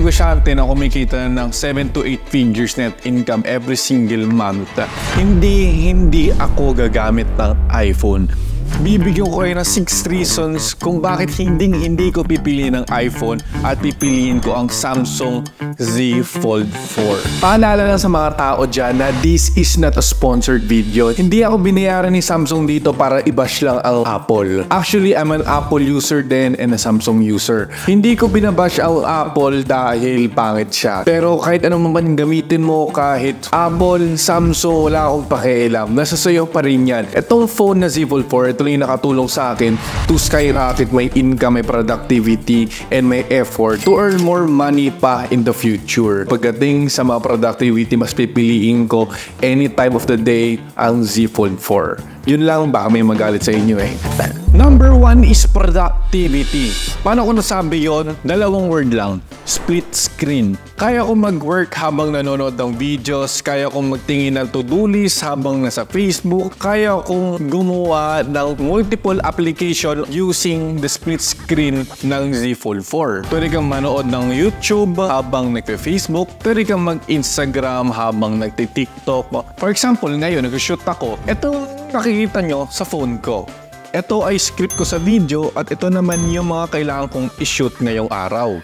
negosyante na kumikita ng 7 to 8 figures net income every single month, hindi ako gagamit ng iPhone. Bibigyan ko kayo ng 6 reasons kung bakit hindi ko pipiliin ng iPhone at pipiliin ko ang Samsung Z Fold 4. Paalala lang sa mga tao dyan na this is not a sponsored video. Hindi ako binayaran ni Samsung dito para i-bash lang ang Apple. Actually, I'm an Apple user din and a Samsung user. Hindi ko binabash ang Apple dahil pangit siya. Pero kahit anong man gamitin mo, kahit Apple, Samsung, wala akong pakialam. Nasa sayo pa rin yan. Itong phone na Z Fold 4, ito lang yung nakatulong sa akin to skyrocket my income, my productivity, and my effort to earn more money pa in the future. Pagdating sa mga productivity, mas pipiliin ko any time of the day ang Z Fold 4. Yun lang, baka may magalit sa inyo eh. Number 1 is productivity. Paano ko nasabi yun? Dalawang word lang. Split screen. Kaya ko mag-work habang nanonood ng videos, kaya kong magtingin ng to-do list habang nasa Facebook, kaya kong gumawa ng multiple application using the split screen ng Z Fold 4. Pwede kang manood ng YouTube habang nagpe-Facebook, pwede kang mag-Instagram habang nagti-TikTok. For example, ngayon nag-shoot ako. Ito nakikita nyo sa phone ko. Ito ay script ko sa video at ito naman yung mga kailangan kong i-shoot ngayong araw.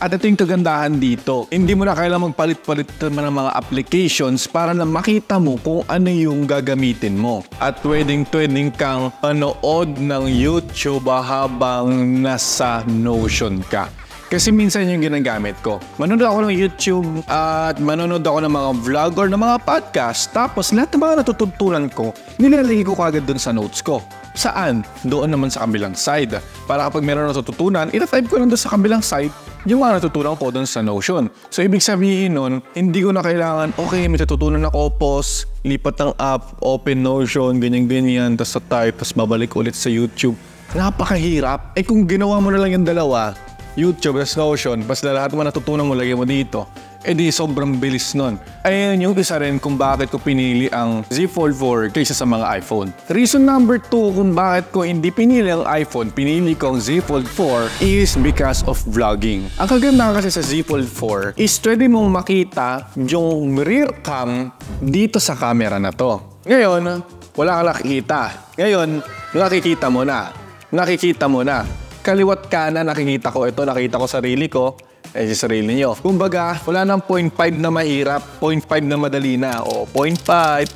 At ito yung kagandahan dito. Hindi mo na kailangan magpalit-palit naman ng mga applications para na makita mo kung ano yung gagamitin mo. At pwedeng kang panood ng YouTube habang nasa Notion ka. Kasi minsan yung ginagamit ko. Manonood ako ng YouTube at manonood ako ng mga vlog or ng mga podcast. Tapos lahat ng mga natututunan ko, nilalagay ko kagad dun sa notes ko. Saan? Doon naman sa kabilang side. Para kapag meron natututunan, itatype ko lang doon sa kabilang side yung mga natutunan ko doon sa Notion. So ibig sabihin nun, hindi ko na kailangan, okay, may natutunan ako, pause, lipat ng app, open Notion, ganyan-ganyan, tapos sa type, tapos babalik ulit sa YouTube. Napakahirap. Eh kung ginawa mo na lang yung dalawa, YouTube, tas Notion, basta lahat mo natutunan mo, lagay mo dito, di sobrang bilis nun. Ayun yung isa rin kung bakit ko pinili ang Z Fold 4 kaysa sa mga iPhone. Reason number 2 kung bakit ko hindi pinili ang iPhone, pinili ko ang Z Fold 4 is because of vlogging. Ang kaganda kasi sa Z Fold 4 is pwede mong makita yung rear cam dito sa camera na to. Ngayon, wala kang nakikita. Ngayon, nakikita mo na. Kaliwat kanan, nakikita ko ito, nakita ko sarili ko. Sa sarili nyo. Kumbaga, wala nang 0.5 na mahirap, 0.5 na madali na, o 0.5.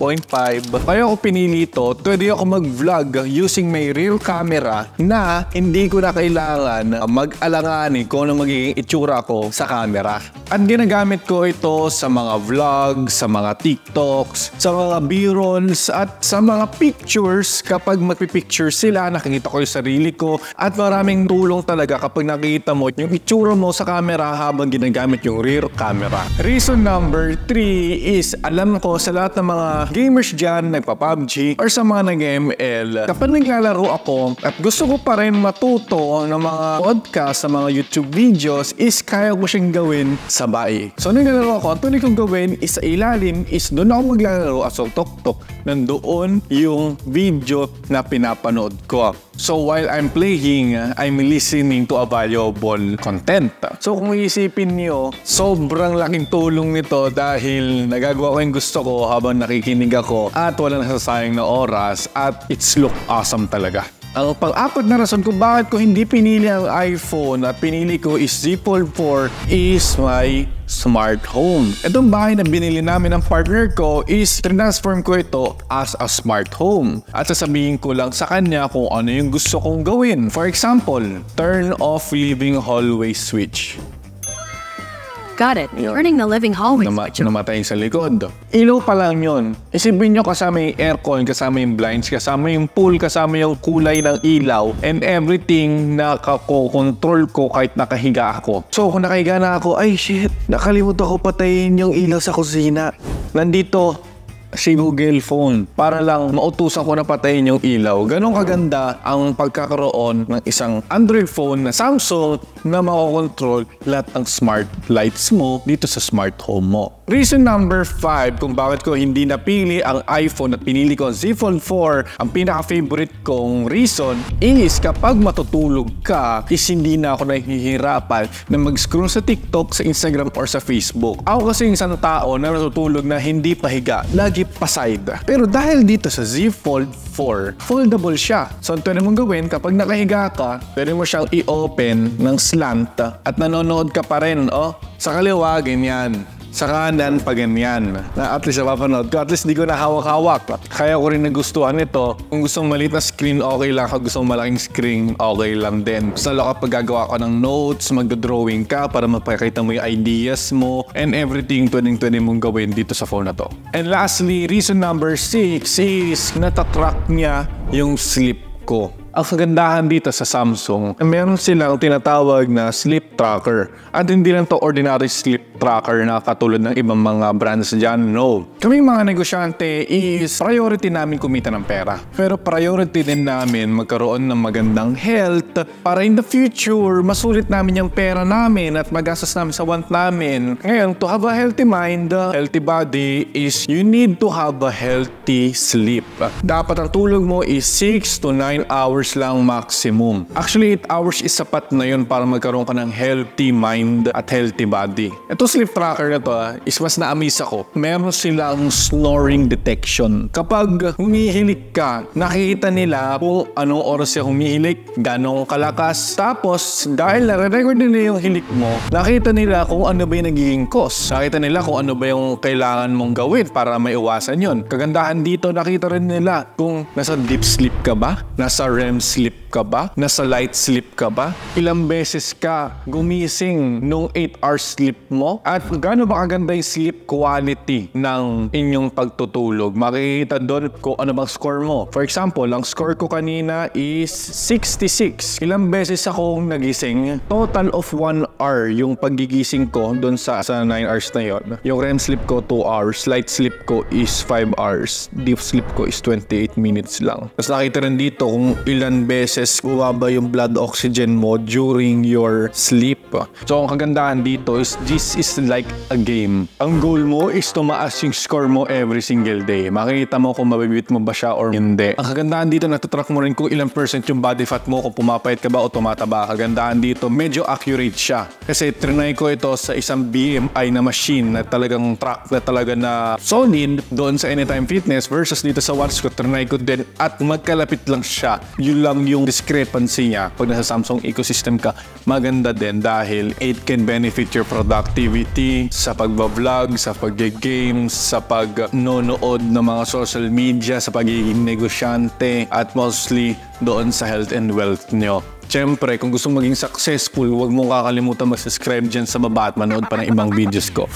Kaya ako pinili ito, pwede ako mag-vlog using my real camera na hindi ko na kailangan mag-alanganin kung ano magiging itsura ko sa camera. At ginagamit ko ito sa mga vlogs, sa mga TikToks, sa mga B-rolls, at sa mga pictures. Kapag magpipicture sila, nakikita ko yung sarili ko, at maraming tulong talaga kapag nakikita mo yung itsura mo sa camera habang ginagamit yung rear camera. Reason number 3 is alam ko sa lahat ng mga gamers dyan, nagpa-PUBG or sa mga nag-ML, kapag naglalaro ako at gusto ko pa rin matuto ng mga podcast sa mga YouTube videos is kaya ko siyang gawin sabay. So naglalaro ako, ang tuloy kong gawin is sa ilalim is doon ako maglalaro as of tok-tok. Nandoon yung video na pinapanood ko. So while I'm playing, I'm listening to a valuable content. So kung iisipin nyo, sobrang laking tulong nito dahil nagagawa ko yung gusto ko habang nakikinig ako at wala nasasayang na oras at it's look awesome talaga. Ang pang-apat na rason kung bakit ko hindi pinili ang iPhone at pinili ko is Z Fold 4 is my smart home. Itong bahay na binili namin ng partner ko is transform ko ito as a smart home. At sasabihin ko lang sa kanya kung ano yung gusto kong gawin. For example, turn off living hallway switch. Got it. Turning the living hallway switch. Namatay sa likod. Ilaw pa lang yun. Isipin nyo kasama yung aircon, kasama yung blinds, kasama yung pool, kasama yung kulay ng ilaw, and everything na control ko kahit nakahiga ako. So kung nakahiga na ako, ay shit, nakalimutan ko patayin yung ilaw sa kusina. Nandito, si Google Phone para lang mautusan ko na patayin yung ilaw. Ganon kaganda ang pagkakaroon ng isang Android phone na Samsung na makokontrol lahat ng smart lights mo dito sa smart home mo. Reason number 5 kung bakit ko hindi napili ang iPhone at pinili ko ang Z Fold 4, ang pinaka-favorite kong reason is kapag matutulog ka is hindi na ako nahihirapan na mag-scroll sa TikTok, sa Instagram or sa Facebook. Ako kasi isang tao na natutulog na hindi pahiga, lagi pa-side. Pero dahil dito sa Z Fold 4, foldable siya. So, ang pwede mong gawin kapag nakahiga ka, pwede mo siyang i-open ng slant at nanonood ka pa rin. Sa kaliwa, ganyan. Sa kanan, pa ganyan. Na at least napapanood ko. At least di ko na hawak-hawak. Kaya ko rin nagustuhan ito. Kung gusto mong maliit na screen, okay lang. Kung gusto mong malaking screen, okay lang din. Basta lang kapag gagawa ko ng notes, mag-drawing ka para mapakita mo yung ideas mo and everything pwede mong gawin dito sa phone na to. And lastly, reason number 6 is natatrack niya yung sleep ko. Ang kagandahan dito sa Samsung, meron silang tinatawag na sleep tracker. At hindi lang to ordinary sleep tracker na katulad ng ibang mga brands dyan. No. Kaming mga negosyante is priority namin kumita ng pera. Pero priority din namin magkaroon ng magandang health para in the future, masulit namin yung pera namin at magastos namin sa want namin. Ngayon, to have a healthy mind, healthy body is you need to have a healthy sleep. Dapat ang tulog mo is 6 to 9 hours lang maximum. Actually, 8 hours is sapat na yun para magkaroon ka ng healthy mind at healthy body. Ito sleep tracker na to is mas na-amaze ako. Meron silang snoring detection. Kapag humihilik ka, nakikita nila kung anong oras siya humihilik, ganong kalakas. Tapos, dahil nare-record nila yung hilik mo, nakita nila kung ano ba yung nagiging cause. Nakita nila kung ano ba yung kailangan mong gawin para maiwasan yun. Kagandahan dito, nakita rin nila kung nasa deep sleep ka ba, nasa REM sleep ka ba? Nasa light sleep ka ba? Ilang beses ka gumising nung 8 hours sleep mo? At gaano ba kaganda yung sleep quality ng inyong pagtutulog? Makikita doon kung ano bang score mo. For example, ang score ko kanina is 66. Ilang beses akong nagising? Total of 1 hour yung pagigising ko doon sa 9 hours na yon. Yung REM sleep ko 2 hours. Light sleep ko is 5 hours. Deep sleep ko is 28 minutes lang. Tapos nakita rin dito kung ilan beses bumaba yung blood oxygen mo during your sleep. So, ang kagandahan dito is this is like a game. Ang goal mo is tumaas yung score mo every single day. Makikita mo kung mabibit mo ba siya or hindi. Ang kagandahan dito, natatrack mo rin kung ilang percent yung body fat mo, kung pumapayat ka ba o tumataba. Kagandahan dito, medyo accurate siya. Kasi trinay ko ito sa isang BMI na machine na talagang track na talaga na solid doon sa Anytime Fitness versus dito sa watch ko, trinay ko din at magkalapit lang siya. Yun lang yung discrepancy niya. Pag nasa Samsung ecosystem ka, maganda din dahil it can benefit your productivity sa pagbablog, sa pag-games, sa pag-nonood ng mga social media, sa pagiging negosyante, at mostly doon sa health and wealth nyo. Siyempre, kung gusto maging successful, huwag mong kakalimutan mag-subscribe dyan sa baba at manood pa ng ibang videos ko.